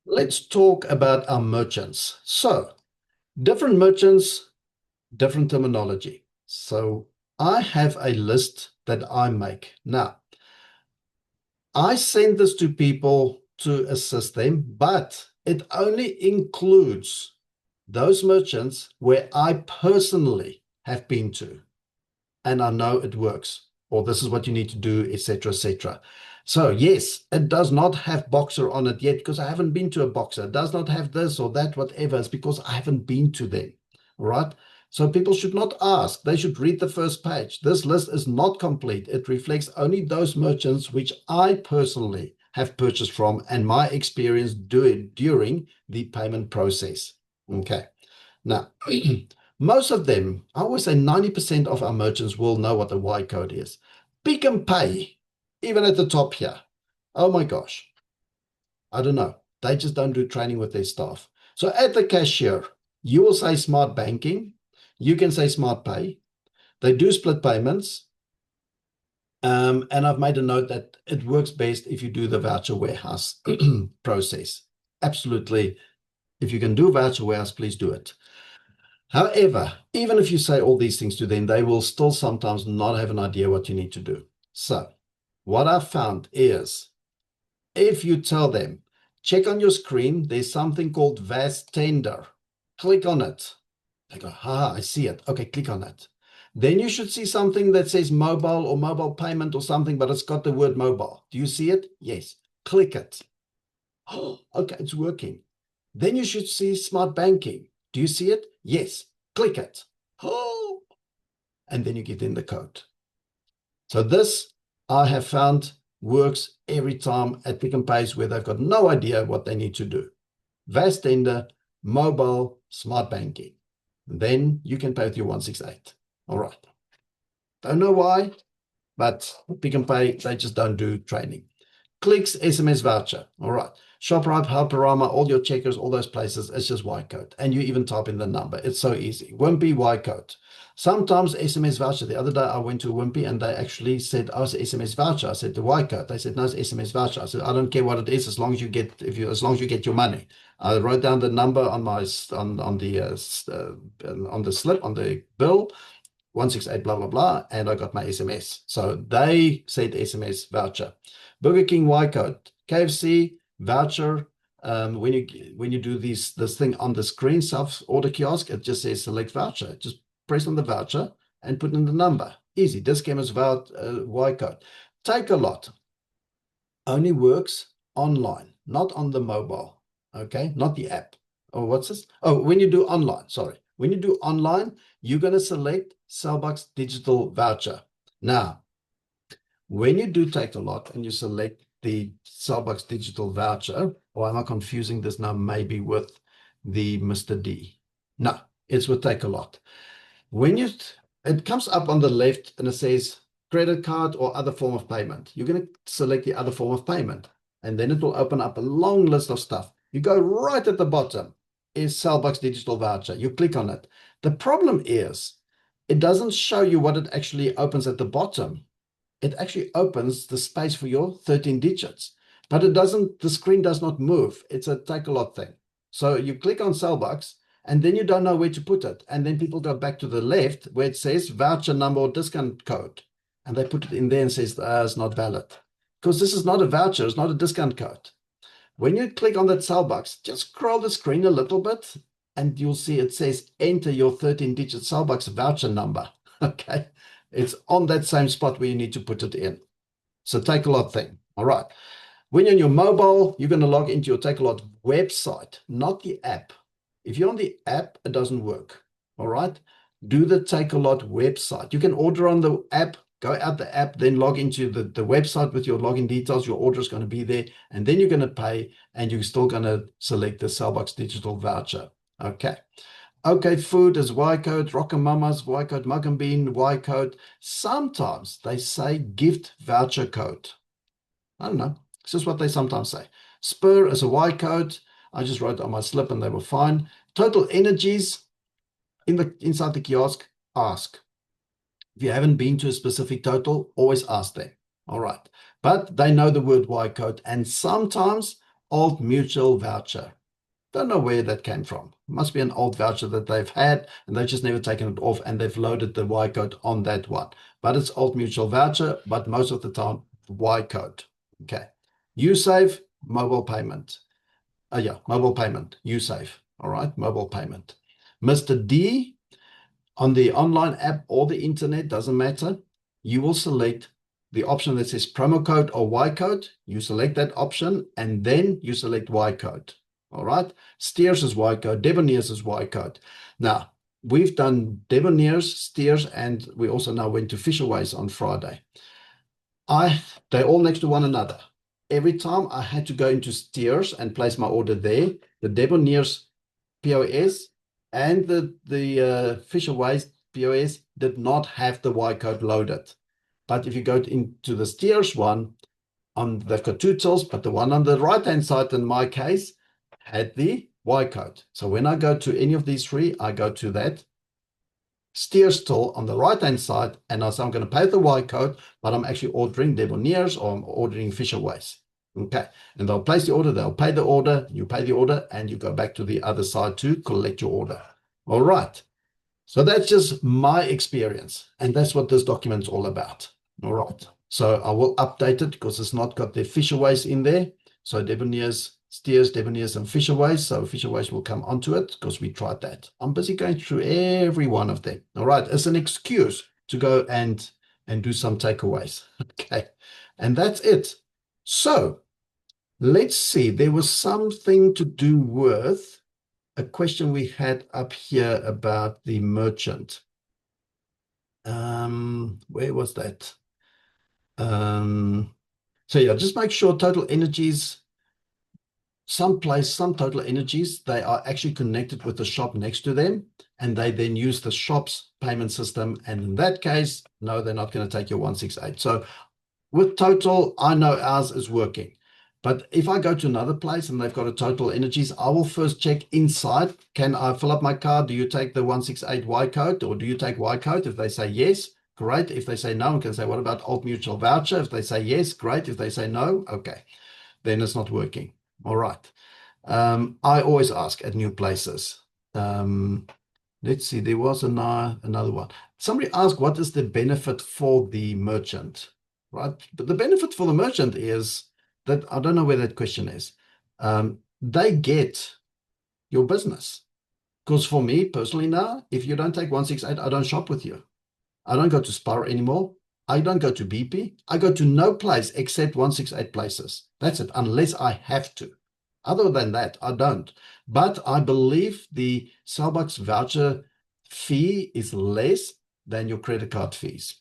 let's talk about our merchants. So, different merchants, different terminology. So, I have a list that I make. Now, I send this to people to assist them, but it only includes those merchants where I personally have been to and I know it works, or this is what you need to do, etc., etc. So yes, it does not have Boxer on it yet because I haven't been to a Boxer. It does not have this or that, whatever. It's because I haven't been to them, right? So people should not ask. They should read the first page. This list is not complete. It reflects only those merchants which I personally have purchased from and my experience during the payment process. Okay. Now, most of them, I always say 90% of our merchants will know what the Y code is. Pick and Pay, even at the top here. Oh my gosh. I don't know. They just don't do training with their staff. So at the cashier, you will say smart banking. You can say smart pay. They do split payments. And I've made a note that it works best if you do the voucher warehouse process. Absolutely. If you can do voucher warehouse, please do it. However, even if you say all these things to them, they will still sometimes not have an idea what you need to do. So what I've found is if you tell them, check on your screen, there's something called VAS tender. Click on it. They go, I see it. Okay, click on it. Then you should see something that says mobile or mobile payment or something, but it's got the word mobile. Do you see it? Yes. Click it. Oh, okay, it's working. Then you should see smart banking. Do you see it? Yes. Click it. Oh, and then you get in the code. So this I have found works every time at Pick and Pays where they've got no idea what they need to do. VAS tender, mobile, smart banking. Then you can pay with your 168. All right. Don't know why, but Pick and Pay, they just don't do training. Clicks, SMS voucher. All right. ShopRite, Helperama, all your checkers, all those places, it's just Y code. And you even type in the number. It's so easy. Wimpy, Y code. Sometimes SMS voucher. The other day I went to Wimpy and they actually said, oh, it's SMS voucher. I said, the Y code. They said, no, it's SMS voucher. I said, I don't care what it is as long as you get as long as you get your money. I wrote down the number on my on the slip, on the bill, 168 blah blah blah, and I got my SMS. So they said SMS voucher. Burger King Y code, KFC voucher. When you do this thing on the screen, self order kiosk, it just says select voucher. Just press on the voucher and put in the number. Easy. Discount Y code. Take a lot. Only works online, not on the mobile. Okay, not the app. Oh, what's this? Oh, when you do online, sorry. When you do online, you're going to select Celbux digital voucher. Now, when you do take a lot and you select the Celbux digital voucher, or am I confusing this now maybe with the Mr. D? No, it's with take a lot. When it comes up on the left and it says credit card or other form of payment, you're going to select the other form of payment. And then it will open up a long list of stuff. You go right at the bottom is Celbux digital voucher. You click on it. The problem is it doesn't show you what it actually opens at the bottom. It actually opens the space for your 13 digits, but it doesn't, the screen does not move. It's a take a lot thing. So you click on Celbux and then you don't know where to put it. And then people go back to the left where it says voucher number or discount code. And they put it in there and says, it's not valid. Because this is not a voucher, it's not a discount code. When you click on that Celbux, just scroll the screen a little bit and you'll see it says enter your 13-digit Celbux voucher number. Okay. It's on that same spot where you need to put it in. So take a lot thing. All right. When you're on your mobile, you're going to log into your Take a Lot website, not the app. If you're on the app, it doesn't work. All right. Do the Take a Lot website. You can order on the app, go out the app, then log into the website with your login details. Your order is going to be there. And then you're going to pay and you're still going to select the Celbux digital voucher. Okay. Okay, food is Y code, Rockamama's Y code, Mug and Bean Y code. Sometimes they say gift voucher code. I don't know. It's just what they sometimes say. Spur is a Y code. I just wrote it on my slip and they were fine. Total energies inside the kiosk, ask. If you haven't been to a specific total, always ask them. All right. But they know the word Y code. And sometimes Old Mutual voucher. Don't know where that came from. Must be an old voucher that they've had and they've just never taken it off and they've loaded the Y code on that one. But it's Old Mutual voucher, but most of the time, Y code. Okay. USave, mobile payment. Yeah, mobile payment, USave. All right, mobile payment. Mr. D, on the online app or the internet, doesn't matter. You will select the option that says promo code or Y code. You select that option and then you select Y code. All right. Steers is Y code. Debonair's is Y code. Now, we've done Debonair's, Steers, and we also now went to Fisherways on Friday. They're all next to one another. Every time I had to go into Steers and place my order there, the Debonair's POS and the Fisherways POS did not have the Y code loaded. But if you go into the Steers one, they've got two tills, but the one on the right-hand side, in my case, had the Y code. So when I go to any of these three, I go to that Steers till on the right-hand side, and I say I'm going to pay the Y code, but I'm actually ordering Debonair's or I'm ordering Fisherways. Okay, and they'll place the order, they'll pay the order, you pay the order, and you go back to the other side to collect your order. All right. So that's just my experience, and that's what this document's all about. All right. So I will update it because it's not got the Fisherways in there. So Debonair's, Steers, Debonair's, and Fisherways. So Fisherways will come onto it because we tried that. I'm busy going through every one of them. All right. It's an excuse to go and do some takeaways. Okay. And that's it. So let's see. There was something to do with a question we had up here about the merchant. Where was that? So yeah, just make sure Total Energies, some Total Energies, they are actually connected with the shop next to them, and they then use the shop's payment system. And in that case, no, they're not going to take your 168. So with Total, I know ours is working. But if I go to another place and they've got a Total Energies, I will first check inside. Can I fill up my card? Do you take the 168 Y code or do you take Y code? If they say yes, great. If they say no, I can say, what about Old Mutual voucher? If they say yes, great. If they say no, okay, then it's not working. All right. I always ask at new places. Let's see, there was another one. Somebody asked, what is the benefit for the merchant? Right? But the benefit for the merchant is that, I don't know where that question is. They get your business. Because for me personally now, if you don't take 168, I don't shop with you. I don't go to Spar anymore. I don't go to BP. I go to no place except 168 places. That's it, unless I have to. Other than that, I don't. But I believe the Celbux voucher fee is less than your credit card fees.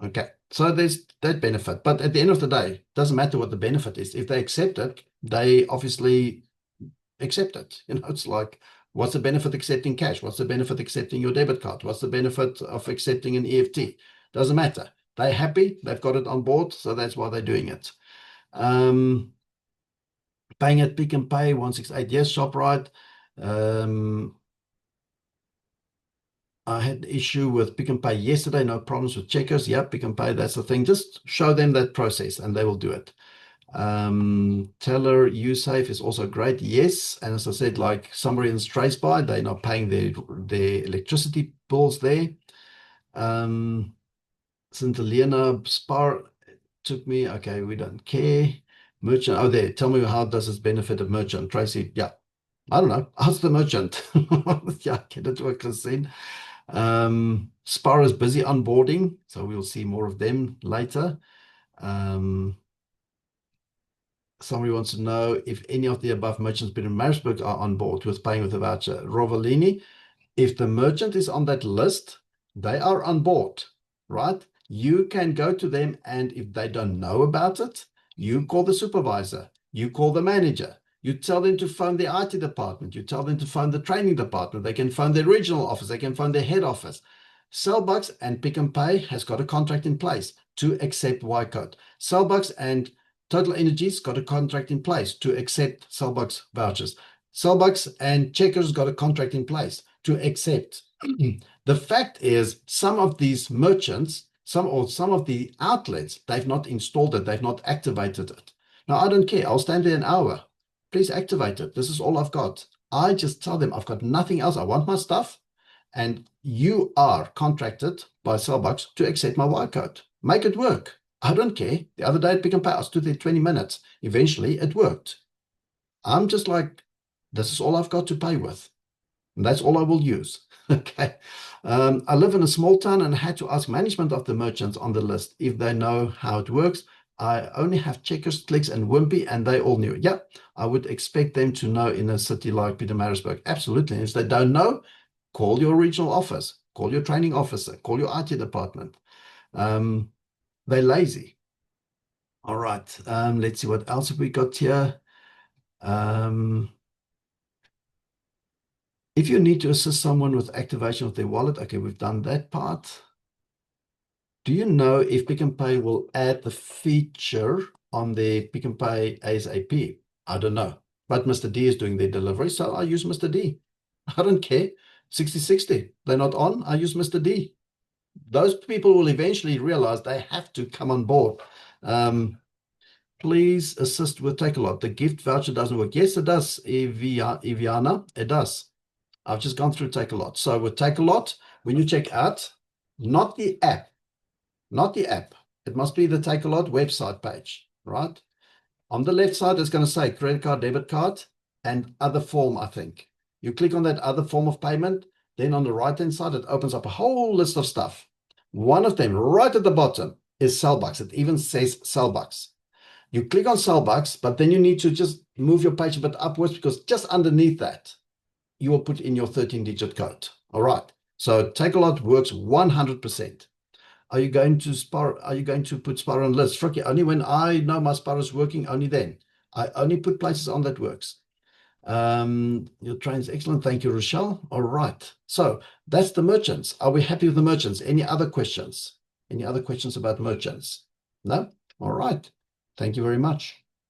Okay, so there's that benefit. But at the end of the day, it doesn't matter what the benefit is. If they accept it, they obviously accept it. You know, it's like, what's the benefit accepting cash? What's the benefit accepting your debit card? What's the benefit of accepting an EFT? Doesn't matter. They're happy. They've got it on board. So that's why they're doing it. Paying at Pick and Pay, 168, yes, ShopRite. I had an issue with Pick and Pay yesterday, no problems with checkers. Yeah, Pick and Pay, that's the thing. Just show them that process and they will do it. Teller USafe is also great. Yes, and as I said, like somewhere in Strathspey, they're not paying their electricity bills there. St. Helena Spar took me. Okay, we don't care. Merchant, oh, there. Tell me, how does this benefit a merchant? Tracy, yeah. I don't know. Ask the merchant. Yeah, get it to a scene. Spar is busy onboarding, so we'll see more of them later. Somebody wants to know if any of the above merchants been in Maritzburg are on board with paying with a voucher. Rovalini, if the merchant is on that list, they are on board, right? You can go to them, and if they don't know about it, you call the supervisor, you call the manager, you tell them to phone the IT department, you tell them to phone the training department, they can phone the regional office, they can phone their head office. Celbux and Pick and Pay has got a contract in place to accept Y code. Celbux and Total Energies got a contract in place to accept Celbux vouchers. Celbux and Checkers got a contract in place to accept. The fact is, some of these merchants, some of the outlets, they've not installed it, they've not activated it. Now, I don't care. I'll stand there an hour. please activate it. This is all I've got. I just tell them I've got nothing else. I want my stuff, and you are contracted by Celbux to accept my wire code. Make it work. I don't care. The other day at Pick n Pay, I stood there 20 minutes. Eventually, it worked. I'm just like, this is all I've got to pay with. And that's all I will use. Okay. I live in a small town and had to ask management of the merchants on the list if they know how it works. I only have Checkers, Clicks, and Wimpy, and they all knew. Yeah, I would expect them to know in a city like Pietermaritzburg. Absolutely. And if they don't know, call your regional office, call your training officer, call your IT department. They're lazy. All right. Let's see what else have we got here. If you need to assist someone with activation of their wallet, okay, we've done that part. Do you know if Pick n Pay will add the feature on their Pick n Pay ASAP? I don't know. But Mr. D is doing their delivery, so I use Mr. D. I don't care. 60/60. They're not on, I use Mr. D. Those people will eventually realize they have to come on board. Please assist with Takealot. The gift voucher doesn't work. Yes, it does, Eviana. It does. I've just gone through Takealot. So with Takealot, when you check out, not the app, it must be the Takealot website page, right? On the left side, it's going to say credit card, debit card, and other form, I think. You click on that other form of payment. Then on the right-hand side, it opens up a whole list of stuff. One of them right at the bottom is Celbux. It even says Celbux. You click on Celbux, but then you need to just move your page a bit upwards, because just underneath that, you will put in your 13-digit code. All right. So Takealot works 100%. Are you going to put Spar on list? Fricky, only when I know my Spar is working, only then. I only put places on that works. Your train's excellent. Thank you, Rochelle. All right. So that's the merchants. Are we happy with the merchants? Any other questions? Any other questions about merchants? No? All right. Thank you very much.